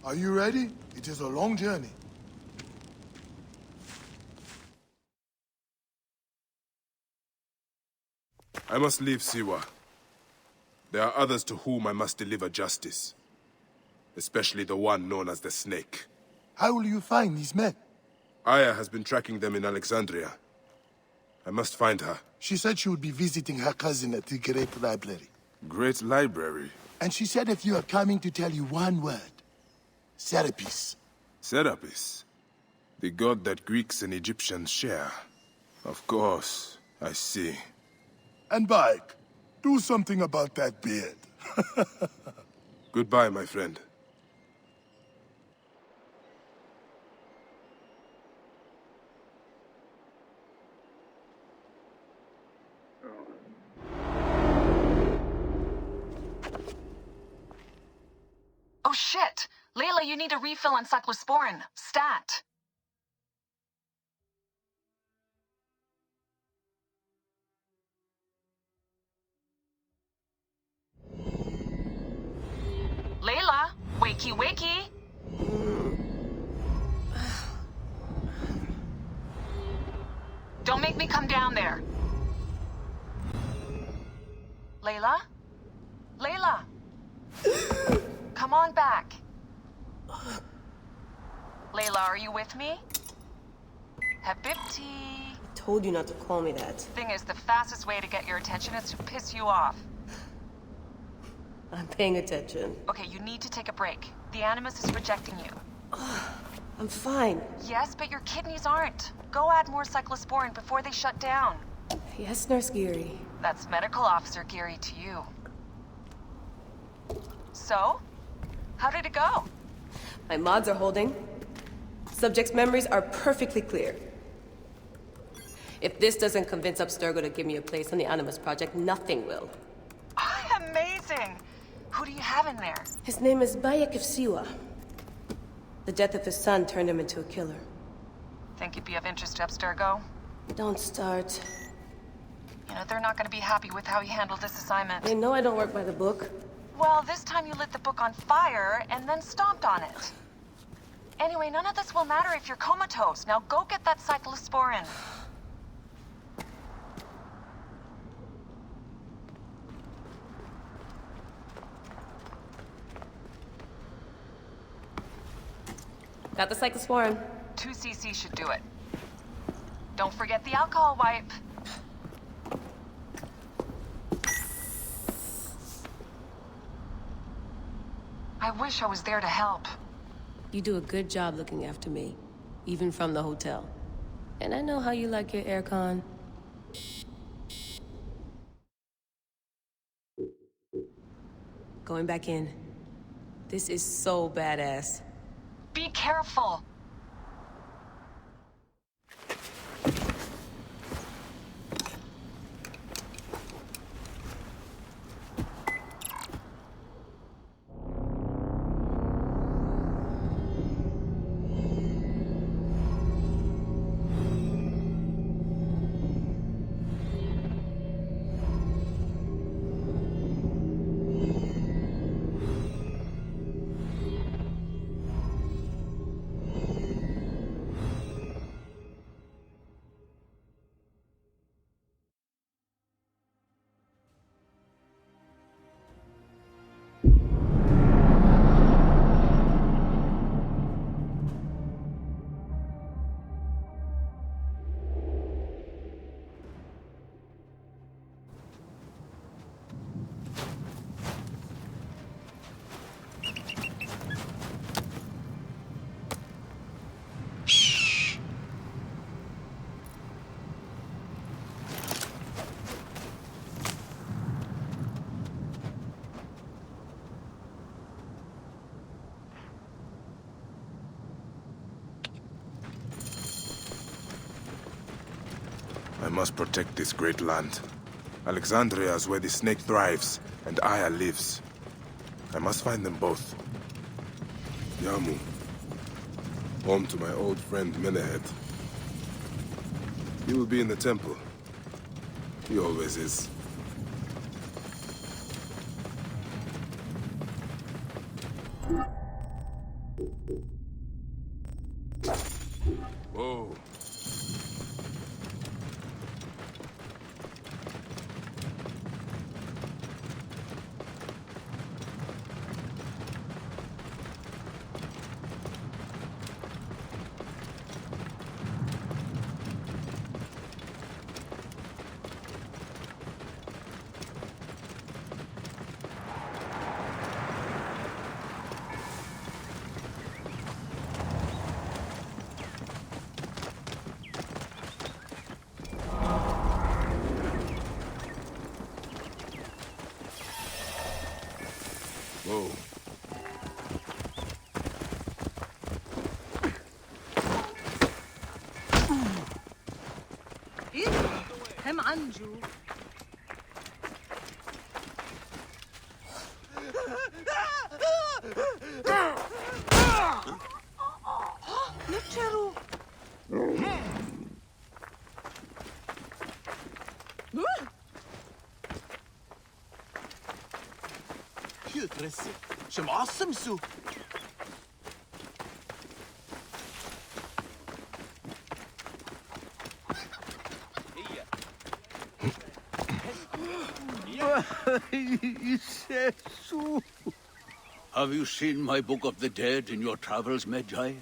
Are you ready? It is a long journey. I must leave Siwa. There are others to whom I must deliver justice. Especially the one known as the Snake. How will you find these men? Aya has been tracking them in Alexandria. I must find her. She said she would be visiting her cousin at the Great Library. Great Library? And she said if you are coming to tell you one word. Serapis. Serapis? The god that Greeks and Egyptians share. Of course, I see. And Bike, do something about that beard. Goodbye, my friend. Oh shit! Layla, you need a refill on cyclosporin. Stat. Layla, wakey wakey. Don't make me come down there. Layla? Layla! Come on back. Layla, are you with me? Habibti. I told you not to call me that. Thing is, the fastest way to get your attention is to piss you off. I'm paying attention. Okay, you need to take a break. The Animus is rejecting you. I'm fine. Yes, but your kidneys aren't. Go add more cyclosporin before they shut down. Yes, Nurse Geary. That's Medical Officer Geary to you. So? How did it go? My mods are holding. Subject's memories are perfectly clear. If this doesn't convince Abstergo to give me a place on the Animus Project, nothing will. Amazing! Who do you have in there? His name is Bayek of Siwa. The death of his son turned him into a killer. Think you'd be of interest to Abstergo? Don't start. You know, they're not gonna be happy with how he handled this assignment. They know I don't work by the book. Well, this time you lit the book on fire and then stomped on it. Anyway, none of this will matter if you're comatose. Now go get that cyclosporin. Got the cyclosporin. 2 cc should do it. Don't forget the alcohol wipe. I wish I was there to help. You do a good job looking after me, even from the hotel. And I know how you like your aircon. Going back in. This is so badass. Be careful. I must protect this great land. Alexandria is where the Snake thrives, and Aya lives. I must find them both. Yamu. Home to my old friend Menehet. He will be in the temple. He always is. Whoa. Whoa. هم عنجو نتشرو شو ترسي شو معصم سو Have you seen my Book of the Dead in your travels, Magi?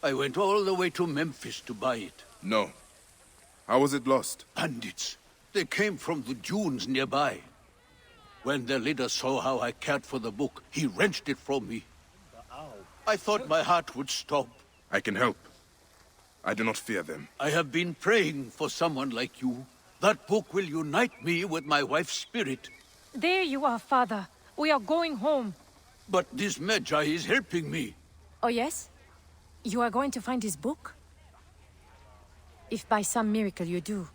I went all the way to Memphis to buy it. No. How was it lost? Bandits. They came from the dunes nearby. When their leader saw how I cared for the book, he wrenched it from me. I thought my heart would stop. I can help. I do not fear them. I have been praying for someone like you. That book will unite me with my wife's spirit. There you are, Father. We are going home. But this Magi is helping me. Oh, yes? You are going to find his book? If by some miracle you do,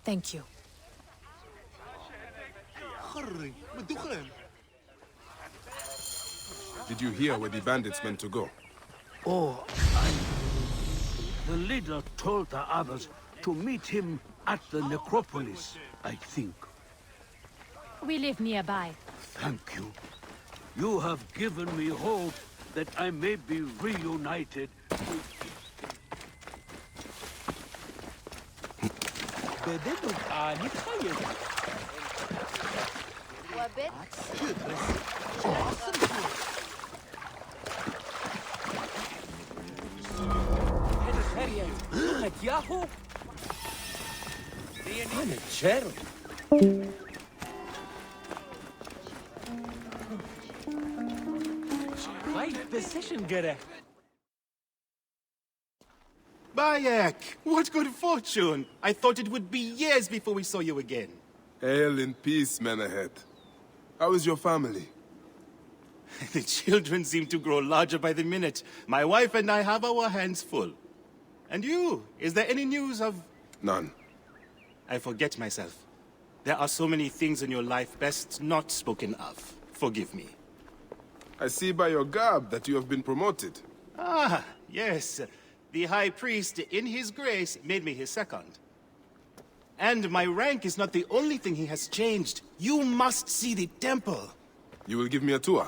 thank you. Did you hear where the bandits meant to go? The leader told the others to meet him at the necropolis, I think. We live nearby. Thank you. You have given me hope that I may be reunited with... Bayek, what good fortune! I thought it would be years before we saw you again. Hail in peace, Menahet. How is your family? The children seem to grow larger by the minute. My wife and I have our hands full. And you, is there any news of... None. I forget myself. There are so many things in your life best not spoken of. Forgive me. I see by your garb that you have been promoted. Ah, yes. The High Priest, in his grace, made me his second. And my rank is not the only thing he has changed. You must see the temple. You will give me a tour?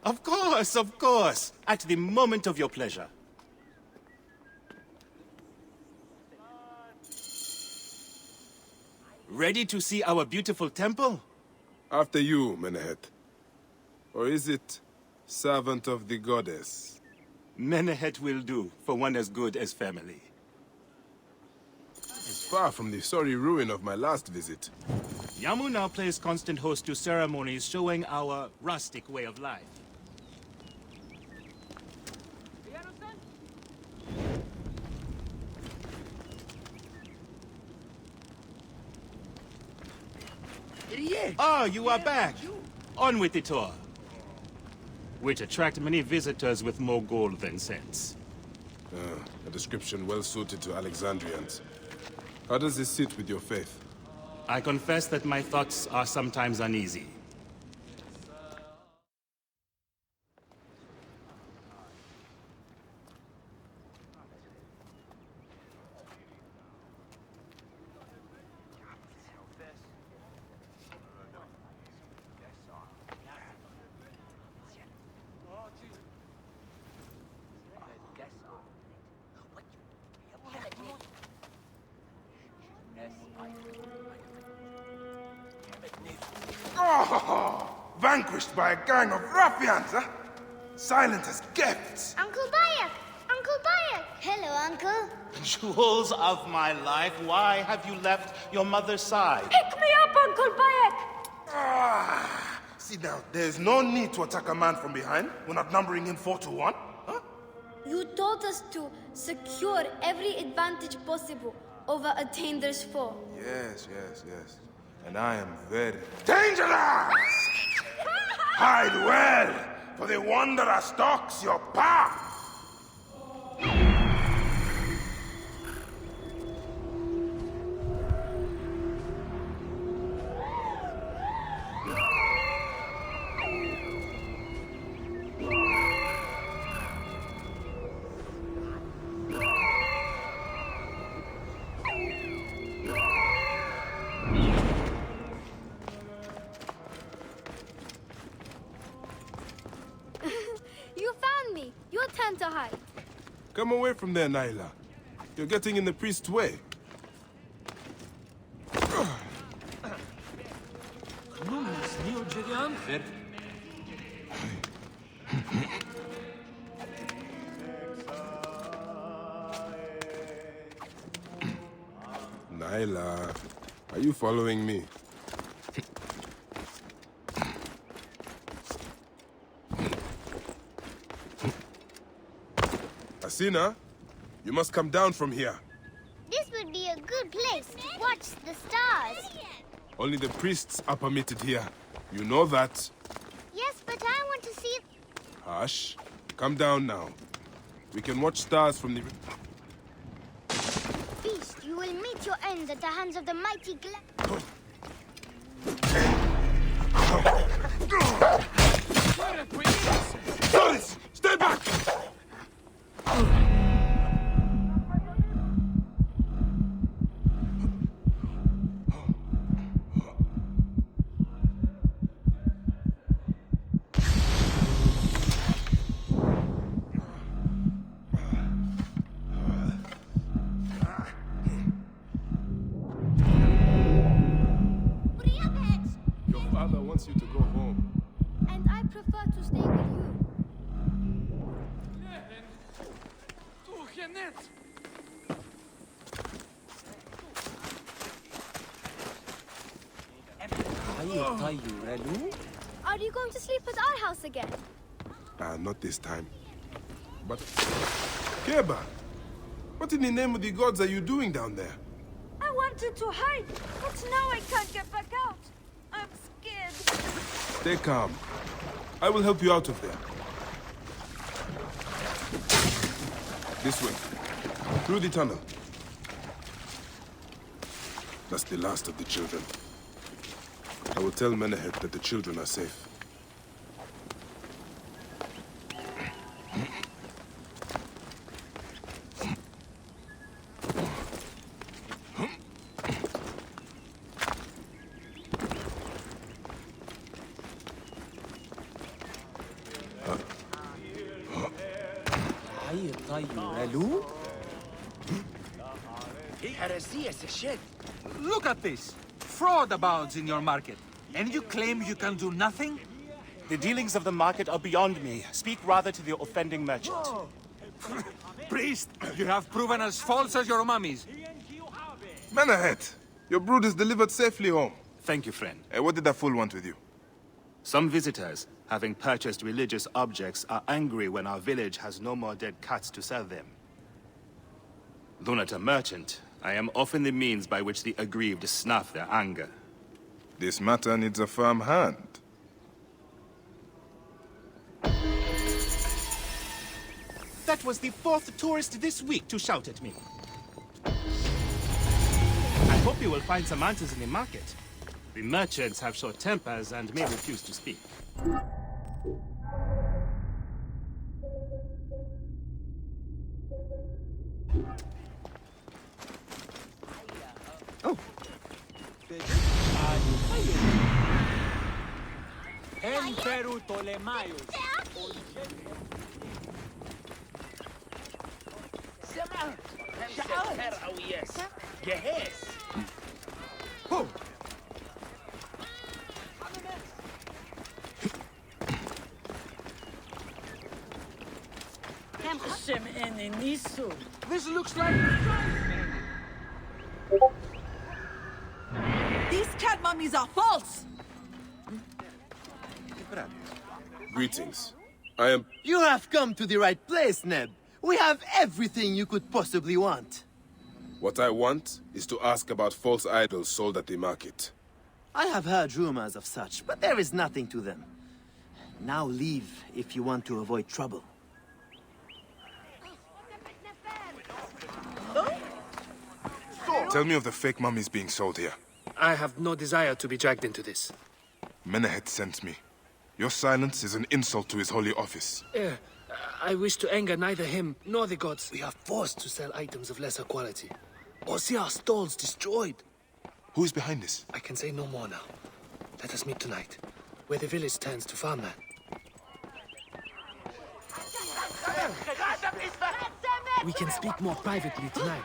Of course. At the moment of your pleasure. Ready to see our beautiful temple? After you, Menahet. Or is it servant of the goddess? Menahet will do, for one as good as family. It's far from the sorry ruin of my last visit. Yamu now plays constant host to ceremonies showing our rustic way of life. Oh, you are back! On with the tour. Which attract many visitors with more gold than sense. A description well suited to Alexandrians. How does this sit with your faith? I confess that my thoughts are sometimes uneasy. Oh, vanquished by a gang of ruffians, huh? Silent as gifts. Uncle Bayek! Uncle Bayek! Hello, Uncle. Jewels of my life, why have you left your mother's side? Pick me up, Uncle Bayek! Ah, see now, there's no need to attack a man from behind. We're not numbering him 4-1. Huh? You taught us to secure every advantage possible over a Tander's foe. Yes. And I am very dangerous! Hide well, for the wanderer stalks your path! You found me. Your turn to hide. Come away from there, Naila. You're getting in the priest's way. Naila, are you following me? Asina, you must come down from here. This would be a good place to watch the stars. Only the priests are permitted here. You know that. Yes, but I want to see... Hush. Come down now. We can watch stars from the... Beast, you will meet your end at the hands of the mighty Doris! Stay back! Your father wants you to go home. And I prefer to stay with you. Are you going to sleep at our house again? Not this time. But... Keba! What in the name of the gods are you doing down there? I wanted to hide, but now I can't get back out. I'm scared. Stay calm. I will help you out of there. This way. Through the tunnel. That's the last of the children. I will tell Menehet that the children are safe. Look at this! Fraud abounds in your market. And you claim you can do nothing? The dealings of the market are beyond me. Speak rather to the offending merchant. Priest, you have proven as false as your mummies. Menehet! Your brood is delivered safely home. Thank you, friend. What did that fool want with you? Some visitors, having purchased religious objects, are angry when our village has no more dead cats to sell them. Though not a merchant, I am often the means by which the aggrieved snuff their anger. This matter needs a firm hand. That was the fourth tourist this week to shout at me. I hope you will find some answers in the market. The merchants have short tempers and may refuse to speak. Oh. Emperor Ptolemaios. This looks like... These cat mummies are false! Greetings. I am... You have come to the right place, Neb. We have everything you could possibly want. What I want is to ask about false idols sold at the market. I have heard rumors of such, but there is nothing to them. Now leave if you want to avoid trouble. Tell me of the fake mummies being sold here. I have no desire to be dragged into this. Menehet sent me. Your silence is an insult to his holy office. I wish to anger neither him nor the gods. We are forced to sell items of lesser quality, or see our stalls destroyed. Who is behind this? I can say no more now. Let us meet tonight, where the village turns to farmland. We can speak more privately tonight,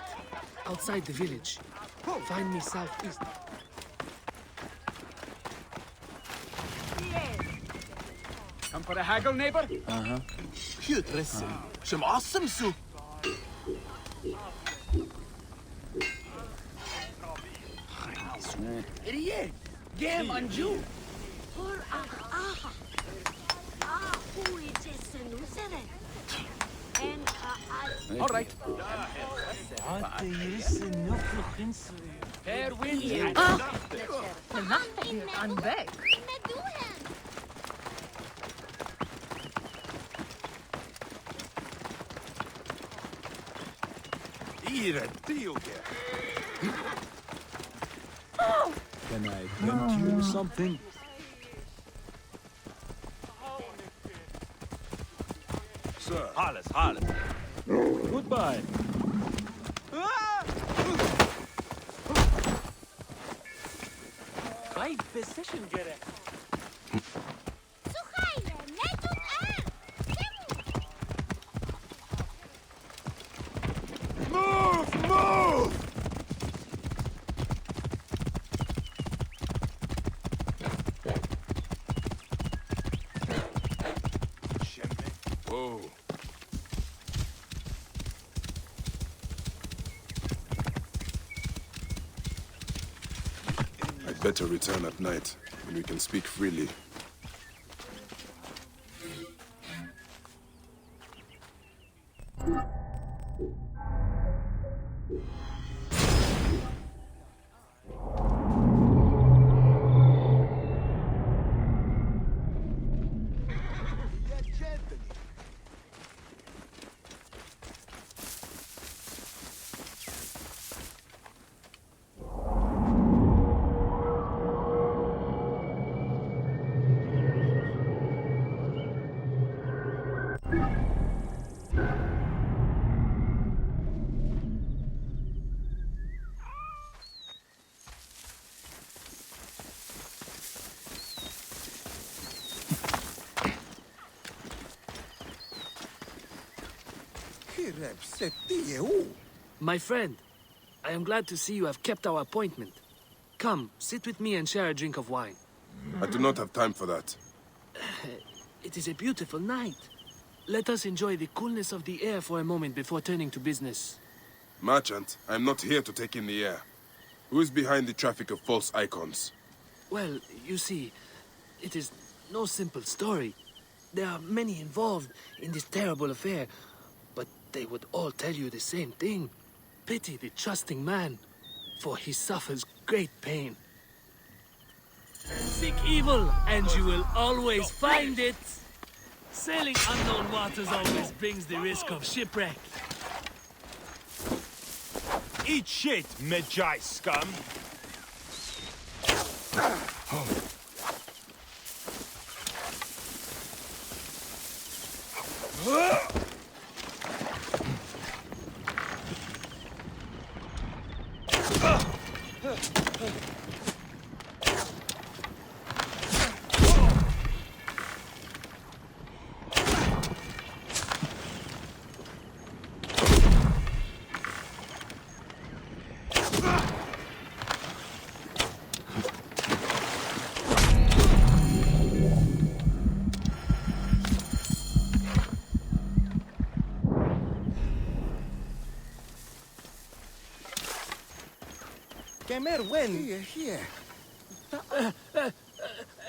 outside the village. Find me southeast. Come for a haggle, neighbor? Jutressu. Some awesome soup. Idiot! Game on you! All right. Fair wind. I'm back. Can I tempt you with something? Sir. Hollis. Goodbye. Right position, get it. Whoa. I'd better return at night, when we can speak freely. My friend, I am glad to see you have kept our appointment. Come, sit with me and share a drink of wine. I do not have time for that. It is a beautiful night. Let us enjoy the coolness of the air for a moment before turning to business. Merchant, I am not here to take in the air. Who is behind the traffic of false icons? Well, you see, it is no simple story. There are many involved in this terrible affair, but they would all tell you the same thing. Pity the trusting man, for he suffers great pain. Seek evil, and you will always find it. Sailing unknown waters always brings the risk of shipwreck. Eat shit, Medjai scum! Kemer, when? Here.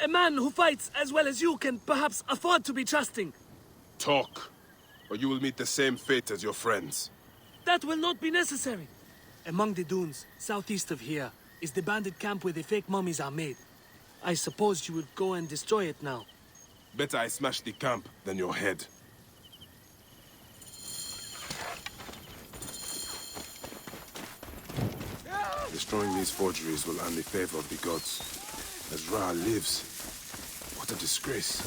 A man who fights as well as you can perhaps afford to be trusting. Talk, or you will meet the same fate as your friends. That will not be necessary. Among the dunes, southeast of here, is the bandit camp where the fake mummies are made. I suppose you would go and destroy it now. Better I smash the camp than your head. Destroying these forgeries will earn the favor of the gods. As Ra lives, what a disgrace.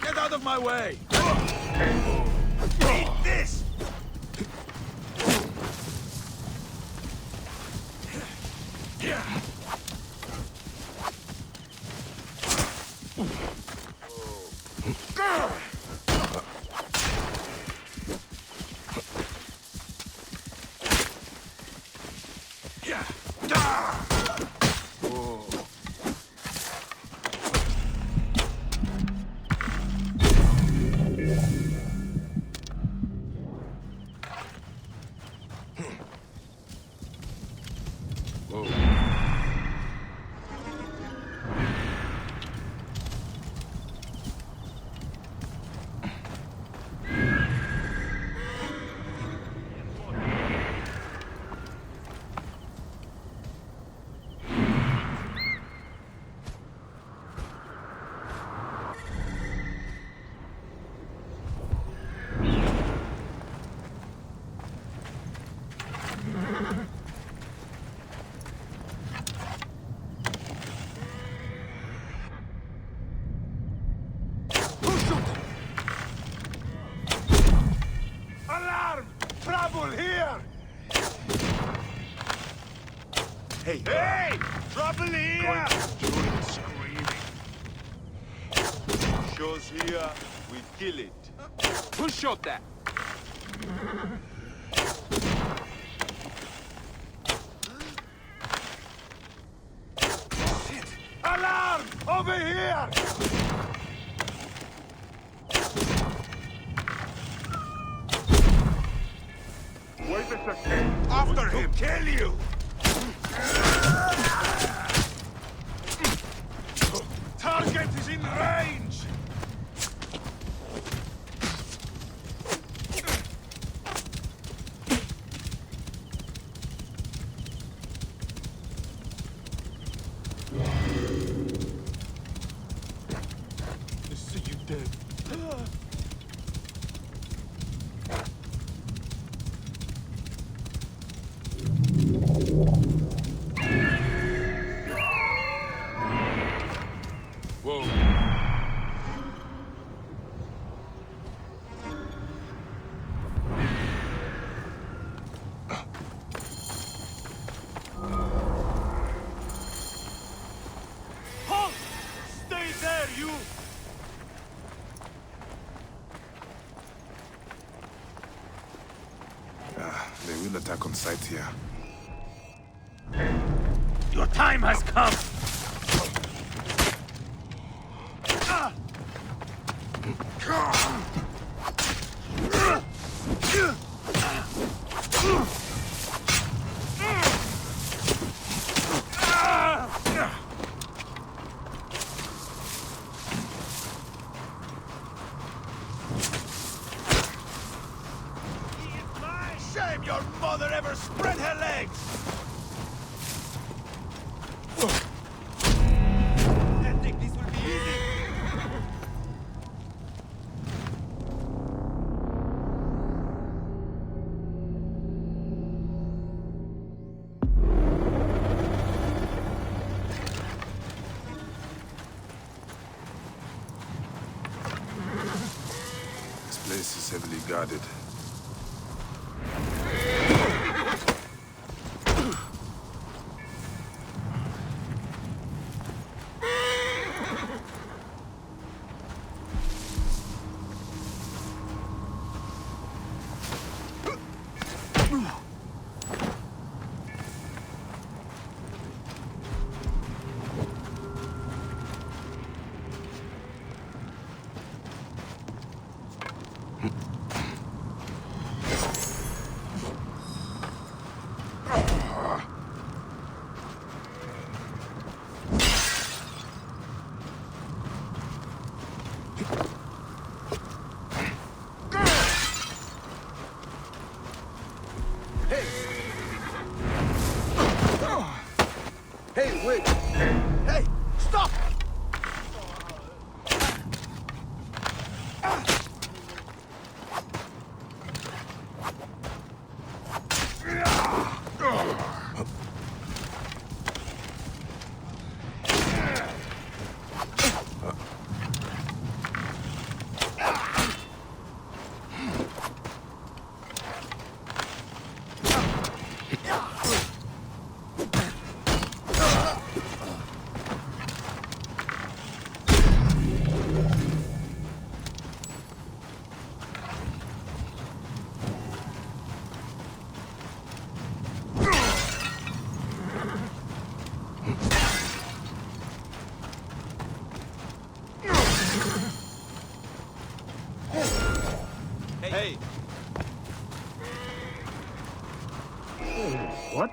Get out of my way! Eat this! Alarm! Trouble here! Hey! Hey! Trouble here! Join screaming. Shows here, we kill it. Who shot that? Alarm! Over here! Wait a second. After him! Kill you! Target is in range! See you dead. Whoa. Halt! Stay there, you! They will attack on sight here. Your time has come! Shame your mother ever spread her legs! Didn't think this would be easy. This place is heavily guarded. Hey, wait! Hey, stop! Hey! What?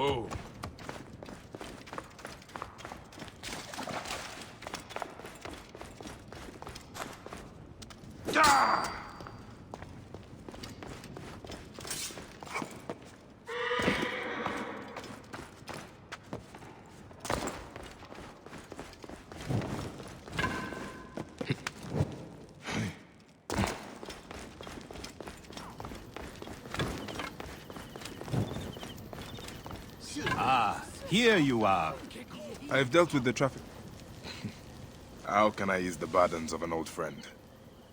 Whoa. Ah, here you are. I've dealt with the traffic. How can I ease the burdens of an old friend?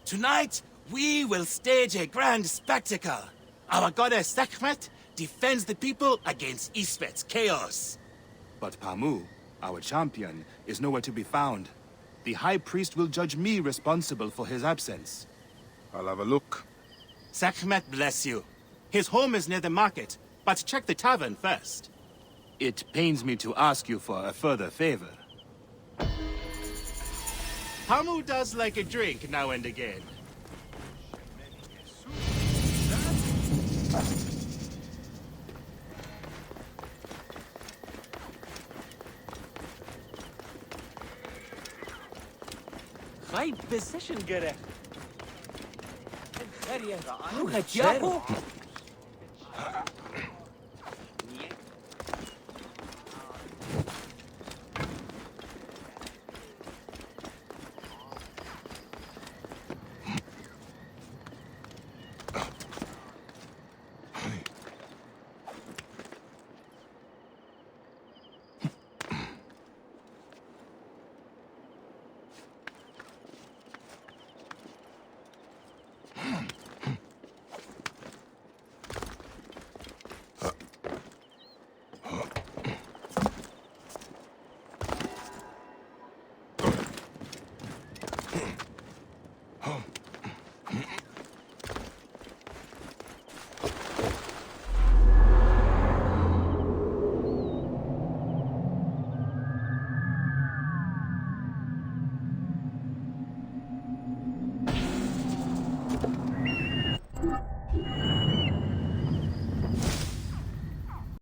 Tonight, we will stage a grand spectacle. Our goddess Sekhmet defends the people against Isfet's chaos. But Pamu, our champion, is nowhere to be found. The High Priest will judge me responsible for his absence. I'll have a look. Sekhmet bless you. His home is near the market, but check the tavern first. It pains me to ask you for a further favor. Pamu does like a drink now and again. غايب بالسيشن قرأ. روح يا